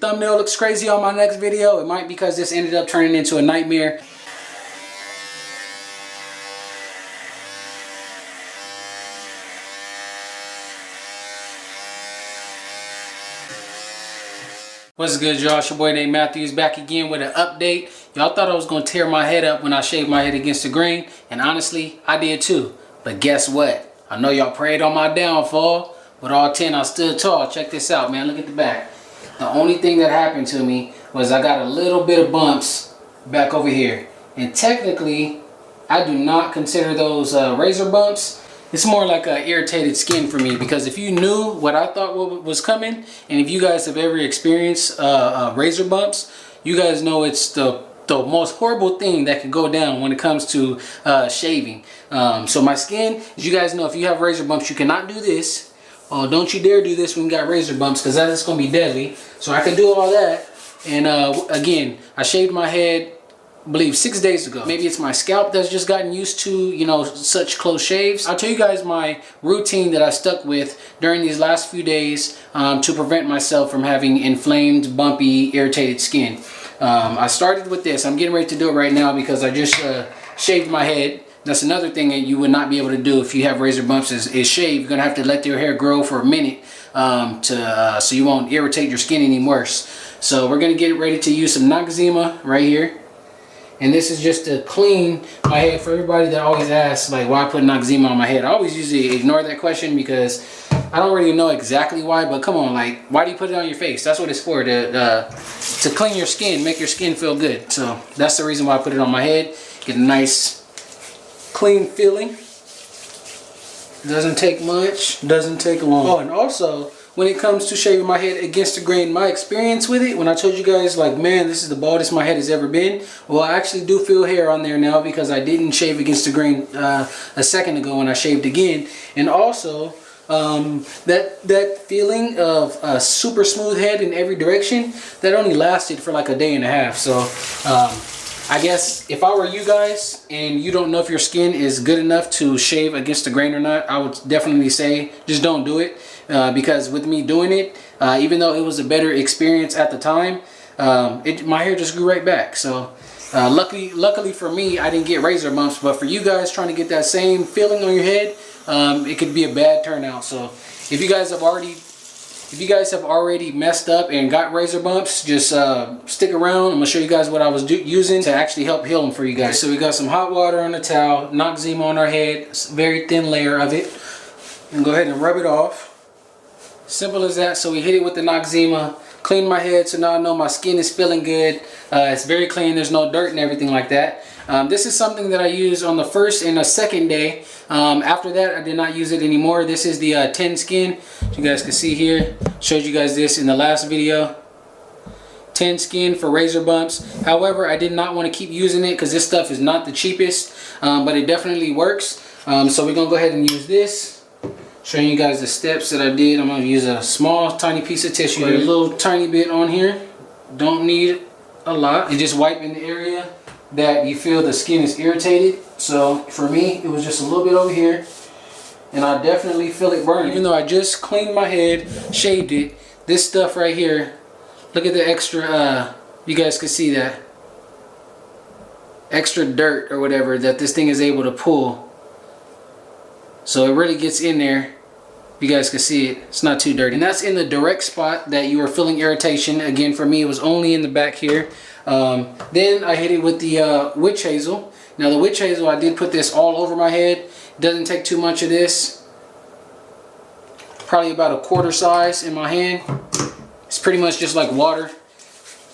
thumbnail looks crazy on my next video, it might be because this ended up turning into a nightmare. What's good, y'all? It's your boy Nate Matthews back again with an update. Y'all thought I was going to tear my head up when I shaved my head against the grain, and honestly, I did too. But guess what? I know y'all prayed on my downfall, but all 10 I stood tall. Check this out, man. Look at the back. The only thing that happened to me was I got a little bit of bumps back over here. And technically, I do not consider those razor bumps. It's more like a irritated skin for me, because if you knew what I thought was coming, and if you guys have ever experienced razor bumps, you guys know it's the most horrible thing that can go down when it comes to shaving. So my skin, as you guys know, if you have razor bumps, you cannot do this. Oh, don't you dare do this when you got razor bumps, because that is going to be deadly. So I can do all that. And again, I shaved my head, I believe 6 days ago. Maybe it's my scalp that's just gotten used to, you know, such close shaves. I'll tell you guys my routine that I stuck with during these last few days to prevent myself from having inflamed, bumpy, irritated skin. I started with this. I'm getting ready to do it right now because I just shaved my head. That's another thing that you would not be able to do if you have razor bumps is shave. You're gonna have to let your hair grow for a minute so you won't irritate your skin any worse. So we're gonna get ready to use some Noxzema right here. And this is just to clean my head. For everybody that always asks, like, why put Noxzema on my head? I always usually ignore that question because I don't really know exactly why, but come on, like, why do you put it on your face? That's what it's for, to clean your skin, make your skin feel good. So that's the reason why I put it on my head. Get a nice clean feeling. Doesn't take much, doesn't take long. Oh, and also, when it comes to shaving my head against the grain, my experience with it, when I told you guys, like, man, this is the baldest my head has ever been, well, I actually do feel hair on there now because I didn't shave against the grain a second ago when I shaved again. And also, that feeling of a super smooth head in every direction, that only lasted for like a day and a half. So I guess if I were you guys and you don't know if your skin is good enough to shave against the grain or not, I would definitely say just don't do it. Because with me doing it, even though it was a better experience at the time, my hair just grew right back. So luckily for me, I didn't get razor bumps, but for you guys trying to get that same feeling on your head, it could be a bad turnout. So if you guys have already messed up and got razor bumps, just stick around. I'm gonna show you guys what I was using to actually help heal them for you guys. So we got some hot water on the towel, Noxzema on our head, a very thin layer of it, and go ahead and rub it off. Simple as that. So we hit it with the Noxzema, clean my head, so now I know my skin is feeling good. It's very clean, there's no dirt and everything like that. This is something that I use on the first and the second day. After that, I did not use it anymore. This is the 10 skin. You guys can see here, showed you guys this in the last video. 10 skin for razor bumps. However, I did not want to keep using it because this stuff is not the cheapest, but it definitely works. So we're gonna go ahead and use this. Showing you guys the steps that I did. I'm going to use a small tiny piece of tissue, a little tiny bit on here. Don't need a lot. And just wipe in the area that you feel the skin is irritated. So for me, it was just a little bit over here, and I definitely feel it burning. Even though I just cleaned my head, shaved it, this stuff right here, look at the extra, you guys can see that extra dirt or whatever that this thing is able to pull. So it really gets in there. You guys can see it, it's not too dirty. And that's in the direct spot that you are feeling irritation. Again, for me, it was only in the back here. Then I hit it with the witch hazel. Now the witch hazel, I did put this all over my head. It doesn't take too much of this. Probably about a quarter size in my hand. It's pretty much just like water.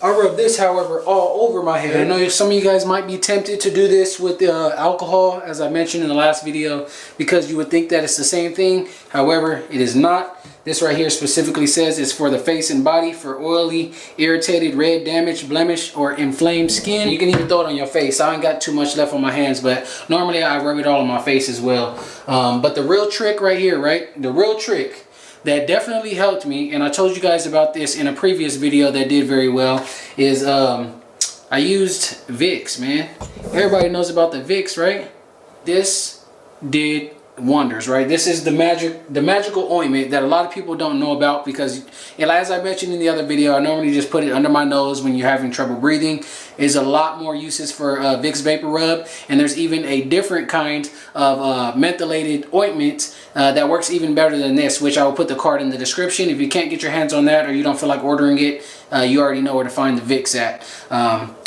I rub this, however, all over my head. I know some of you guys might be tempted to do this with alcohol, as I mentioned in the last video, because you would think that it's the same thing. However, it is not. This right here specifically says it's for the face and body for oily, irritated, red, damaged, blemish, or inflamed skin. You can even throw it on your face. I ain't got too much left on my hands, but normally I rub it all on my face as well. But the real trick right here, right? The real trick that definitely helped me, and I told you guys about this in a previous video that did very well, is I used Vicks, man. Everybody knows about the Vicks, right? This did wonders, right? This is the magical ointment that a lot of people don't know about, because, and as I mentioned in the other video, I normally just put it under my nose when you're having trouble breathing. There's a lot more uses for Vicks Vaporub, and there's even a different kind of mentholated ointment that works even better than this, which I will put the card in the description. If you can't get your hands on that, or you don't feel like ordering it, you already know where to find the Vicks at.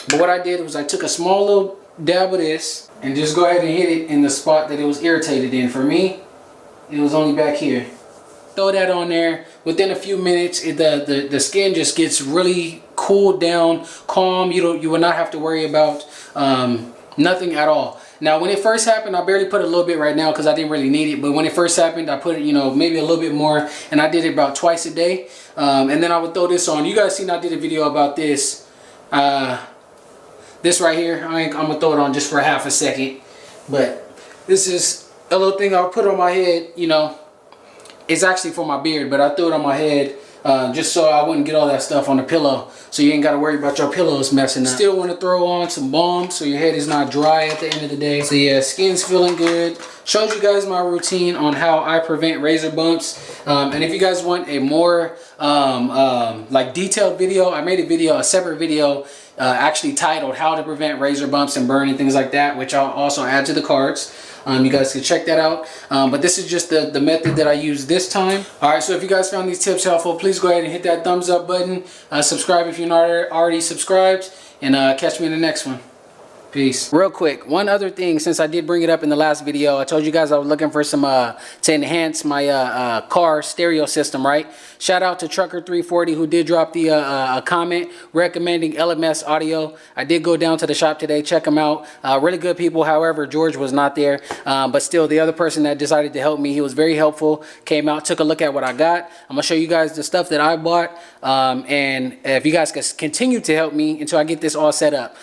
But what I did was I took a small little dab of this and just go ahead and hit it in the spot that it was irritated in. For me, it was only back here. Throw that on there. Within a few minutes, the skin just gets really cooled down, calm. You will not have to worry about nothing at all. Now, when it first happened, I barely put a little bit right now because I didn't really need it. But when it first happened, I put it, you know, maybe a little bit more, and I did it about twice a day. And then I would throw this on. You guys seen I did a video about this. This right here, I'm gonna throw it on just for half a second. But this is a little thing I'll put on my head. You know, it's actually for my beard, but I threw it on my head just so I wouldn't get all that stuff on the pillow, so you ain't got to worry about your pillows messing up. Still want to throw on some balm so your head is not dry at the end of the day. So yeah, skin's feeling good. Showed you guys my routine on how I prevent razor bumps. And if you guys want a more like detailed video, I made a separate video actually titled how to prevent razor bumps and burn and things like that, which I'll also add to the cards. You guys can check that out. But this is just the method that I use this time. Alright, so if you guys found these tips helpful, please go ahead and hit that thumbs up button. Subscribe if you're not already subscribed. And catch me in the next one. Peace. Real quick, one other thing, since I did bring it up in the last video, I told you guys I was looking for some to enhance my car stereo system, right? Shout out to Trucker340 who did drop the a comment recommending LMS audio. I did go down to the shop today, check them out. Really good people. However, George was not there, but still, the other person that decided to help me, he was very helpful. Came out, took a look at what I got. I'm gonna show you guys the stuff that I bought, and if you guys can continue to help me until I get this all set up.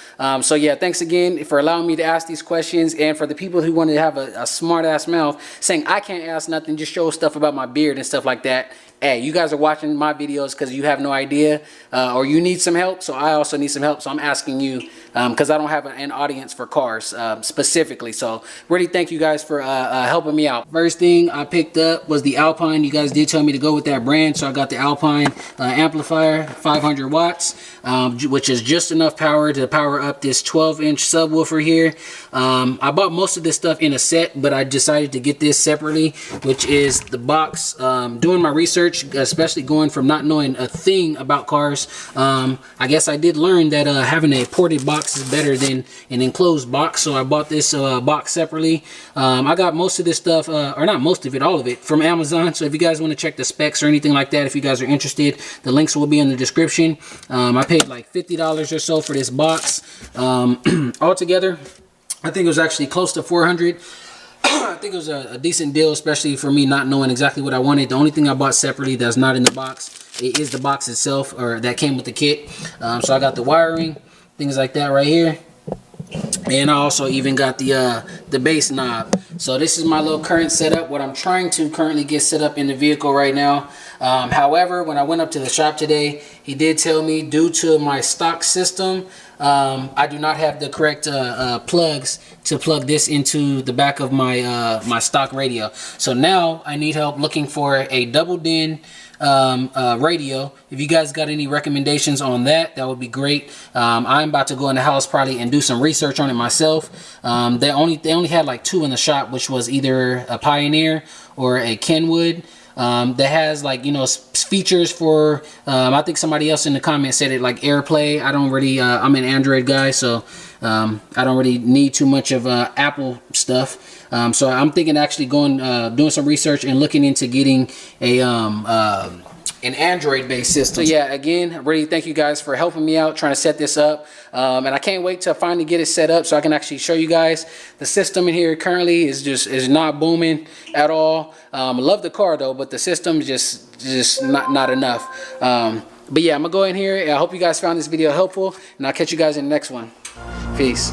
So yeah, thanks again for allowing me to ask these questions, and for the people who want to have a smart ass mouth saying I can't ask nothing, just show stuff about my beard and stuff like that. Hey, you guys are watching my videos because you have no idea, or you need some help, so I also need some help. So I'm asking you because I don't have an audience for cars specifically. So really thank you guys for helping me out. First thing I picked up was the Alpine. You guys did tell me to go with that brand, so I got the Alpine amplifier, 500 watts, which is just enough power to power up this 12-inch subwoofer here. I bought most of this stuff in a set, but I decided to get this separately, which is the box. Doing my research, especially going from not knowing a thing about cars, I guess I did learn that having a ported box is better than an enclosed box, so I bought this box separately. I got most of this stuff, or not most of it, all of it, from Amazon. So if you guys want to check the specs or anything like that, if you guys are interested, the links will be in the description. I paid like $50 or so for this box. Altogether, I think it was actually close to 400. I think it was a decent deal, especially for me not knowing exactly what I wanted. The only thing I bought separately that's not in the box, it is the box itself, or that came with the kit. So I got the wiring, things like that right here. And I also even got the bass knob. So this is my little current setup, what I'm trying to currently get set up in the vehicle right now. However, when I went up to the shop today, he did tell me due to my stock system, I do not have the correct plugs to plug this into the back of my my stock radio. So now I need help looking for a double DIN radio. If you guys got any recommendations on that, that would be great. I'm about to go in the house probably and do some research on it myself. They only had like two in the shop, which was either a Pioneer or a Kenwood. That has, like, you know, features for I think somebody else in the comments said it, like AirPlay. I don't really I'm an Android guy, so I don't really need too much of Apple stuff. So I'm thinking actually going doing some research and looking into getting a an Android based system. So yeah, again, really thank you guys for helping me out trying to set this up, and I can't wait to finally get it set up so I can actually show you guys. The system in here currently is not booming at all. I love the car though, but the system is just not enough. But yeah, I'm gonna go in here. I hope you guys found this video helpful, and I'll catch you guys in the next one. Peace.